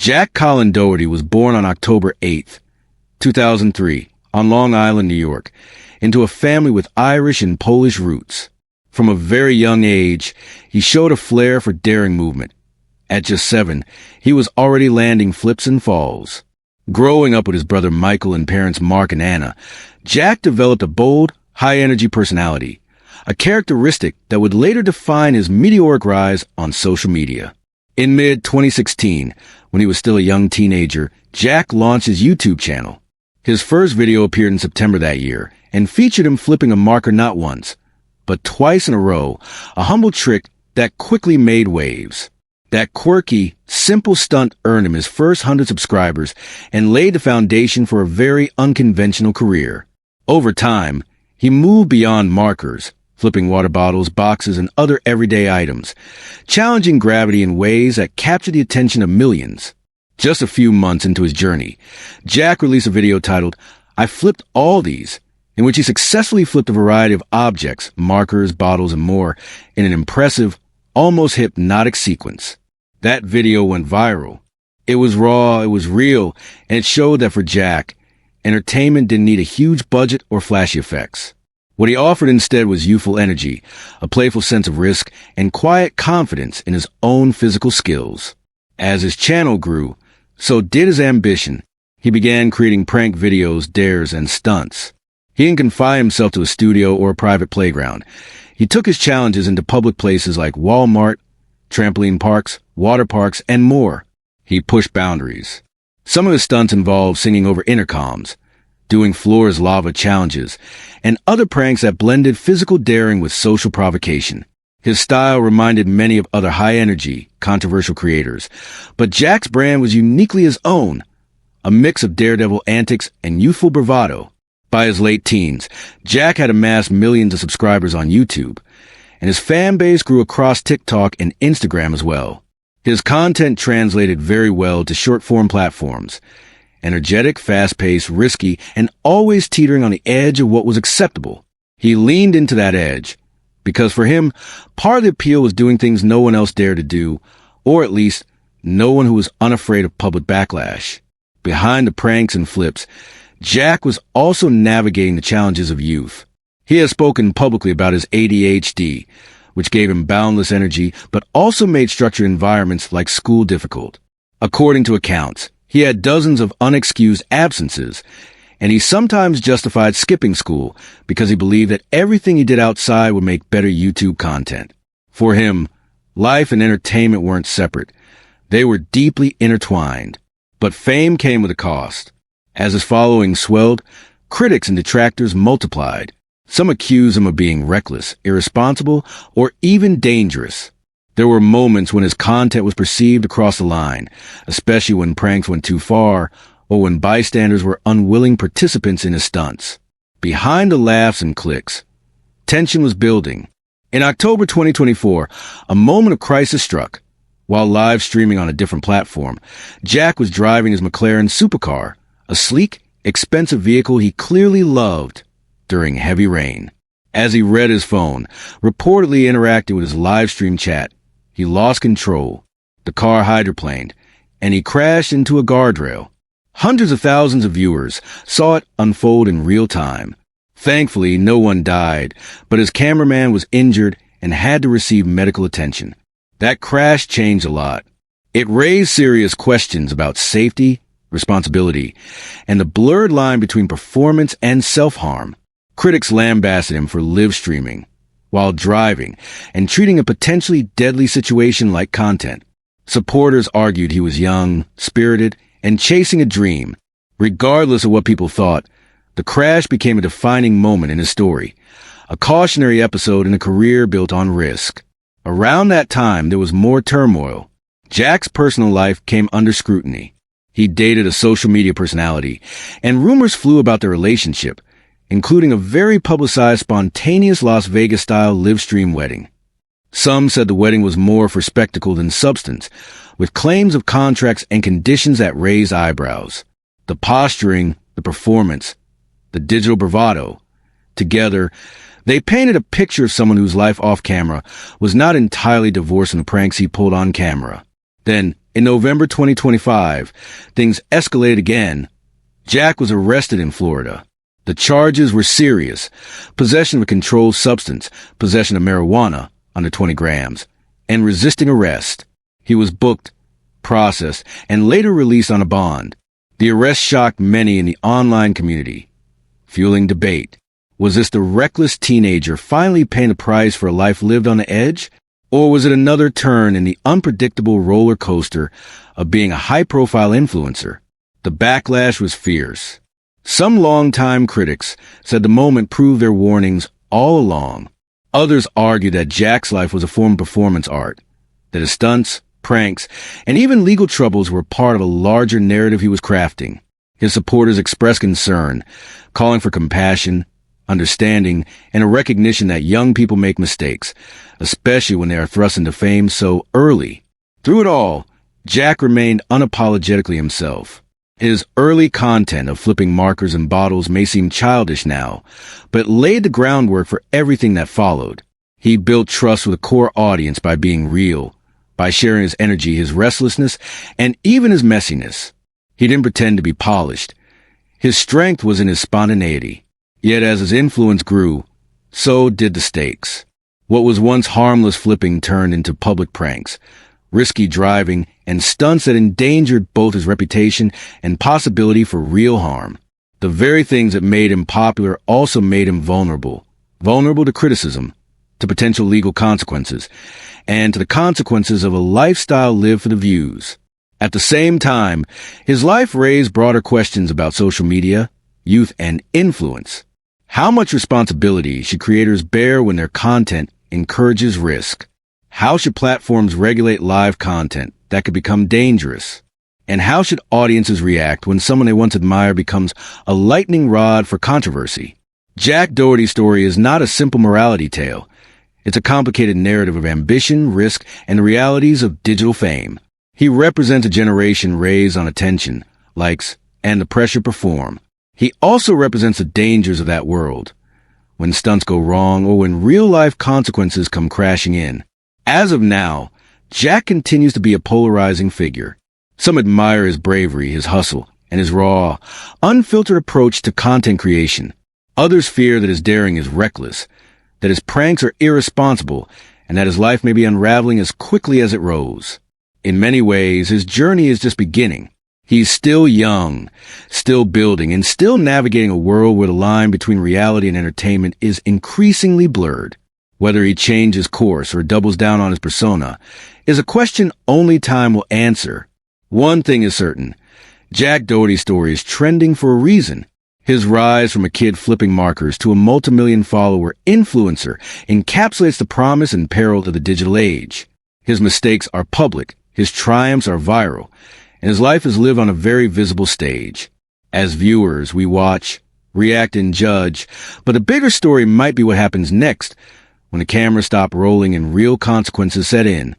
Jack Colin Doherty was born on October 8th, 2003, on Long Island, New York, into a family with Irish and Polish roots. From a very young age, he showed a flair for daring movement. At just 7, he was already landing flips and falls. Growing up with his brother Michael and parents Mark and Anna, Jack developed a bold, high-energy personality, a characteristic that would later define his meteoric rise on social media. In mid-2016, when he was still a young teenager, Jack launched his YouTube channel. His first video appeared in September that year and featured him flipping a marker not once, but twice in a row, a humble trick that quickly made waves. That quirky, simple stunt earned him his first 100 subscribers and laid the foundation for a very unconventional career. Over time, he moved beyond markers, flipping water bottles, boxes, and other everyday items, challenging gravity in ways that captured the attention of millions. Just a few months into his journey, Jack released a video titled, "I Flipped All These," in which he successfully flipped a variety of objects, markers, bottles, and more, in an impressive, almost hypnotic sequence. That video went viral. It was raw, it was real, and it showed that for Jack, entertainment didn't need a huge budget or flashy effects. What he offered instead was youthful energy, a playful sense of risk, and quiet confidence in his own physical skills. As his channel grew, so did his ambition. He began creating prank videos, dares, and stunts. He didn't confine himself to a studio or a private playground. He took his challenges into public places like Walmart, trampoline parks, water parks, and more. He pushed boundaries. Some of his stunts involved singing over intercoms, doing floor is lava challenges, and other pranks that blended physical daring with social provocation. His style reminded many of other high-energy, controversial creators, but Jack's brand was uniquely his own, a mix of daredevil antics and youthful bravado. By his late teens, Jack had amassed millions of subscribers on YouTube, and his fan base grew across TikTok and Instagram as well. His content translated very well to short-form platforms, energetic, fast-paced, risky, and always teetering on the edge of what was acceptable. He leaned into that edge, because for him, part of the appeal was doing things no one else dared to do, or at least, no one who was unafraid of public backlash. Behind the pranks and flips, Jack was also navigating the challenges of youth. He has spoken publicly about his ADHD, which gave him boundless energy, but also made structured environments like school difficult. According to accounts, he had dozens of unexcused absences, and he sometimes justified skipping school because he believed that everything he did outside would make better YouTube content. For him, life and entertainment weren't separate. They were deeply intertwined. But fame came with a cost. As his following swelled, critics and detractors multiplied. Some accused him of being reckless, irresponsible, or even dangerous. There were moments when his content was perceived across the line, especially when pranks went too far, or when bystanders were unwilling participants in his stunts. Behind the laughs and clicks, tension was building. In October 2024, a moment of crisis struck. While live streaming on a different platform, Jack was driving his McLaren supercar, a sleek, expensive vehicle he clearly loved, during heavy rain. As he read his phone, reportedly interacted with his live stream chat, he lost control. The car hydroplaned, and he crashed into a guardrail. Hundreds of thousands of viewers saw it unfold in real time. Thankfully, no one died, but his cameraman was injured and had to receive medical attention. That crash changed a lot. It raised serious questions about safety, responsibility, and the blurred line between performance and self-harm. Critics lambasted him for live streaming while driving and treating a potentially deadly situation like content. Supporters argued he was young, spirited, and chasing a dream. Regardless of what people thought, the crash became a defining moment in his story, a cautionary episode in a career built on risk. Around that time, there was more turmoil. Jack's personal life came under scrutiny. He dated a social media personality, and rumors flew about their relationship, including a very publicized, spontaneous Las Vegas-style live-stream wedding. Some said the wedding was more for spectacle than substance, with claims of contracts and conditions that raised eyebrows. The posturing, the performance, the digital bravado. Together, they painted a picture of someone whose life off camera was not entirely divorced from the pranks he pulled on camera. Then, In November 2025, things escalated again. Jack was arrested in Florida. The charges were serious: possession of a controlled substance, possession of marijuana, under 20 grams, and resisting arrest. He was booked, processed, and later released on a bond. The arrest shocked many in the online community, fueling debate. Was this the reckless teenager finally paying the price for a life lived on the edge? Or was it another turn in the unpredictable roller coaster of being a high-profile influencer? The backlash was fierce. Some longtime critics said the moment proved their warnings all along. Others argued that Jack's life was a form of performance art, that his stunts, pranks, and even legal troubles were part of a larger narrative he was crafting. His supporters expressed concern, calling for compassion, understanding, and a recognition that young people make mistakes, especially when they are thrust into fame so early. Through it all, Jack remained unapologetically himself. His early content of flipping markers and bottles may seem childish now, but laid the groundwork for everything that followed. He built trust with a core audience by being real, by sharing his energy, his restlessness, and even his messiness. He didn't pretend to be polished. His strength was in his spontaneity. Yet as his influence grew, so did the stakes. What was once harmless flipping turned into public pranks, risky driving, and stunts that endangered both his reputation and possibility for real harm. The very things that made him popular also made him vulnerable. Vulnerable to criticism, to potential legal consequences, and to the consequences of a lifestyle lived for the views. At the same time, his life raised broader questions about social media, youth, and influence. How much responsibility should creators bear when their content encourages risk? How should platforms regulate live content that could become dangerous? And how should audiences react when someone they once admired becomes a lightning rod for controversy? Jack Doherty's story is not a simple morality tale. It's a complicated narrative of ambition, risk, and the realities of digital fame. He represents a generation raised on attention, likes, and the pressure to perform. He also represents the dangers of that world, when stunts go wrong or when real-life consequences come crashing in. As of now, Jack continues to be a polarizing figure. Some admire his bravery, his hustle, and his raw, unfiltered approach to content creation. Others fear that his daring is reckless, that his pranks are irresponsible, and that his life may be unraveling as quickly as it rose. In many ways, his journey is just beginning. He's still young, still building, and still navigating a world where the line between reality and entertainment is increasingly blurred. Whether he changes course or doubles down on his persona is a question only time will answer. One thing is certain: Jack Doherty's story is trending for a reason. His rise from a kid flipping markers to a multi-million follower influencer encapsulates the promise and peril of the digital age. His mistakes are public, his triumphs are viral, and his life is lived on a very visible stage. As viewers, we watch, react, and judge, but the bigger story might be what happens next when the cameras stop rolling and real consequences set in.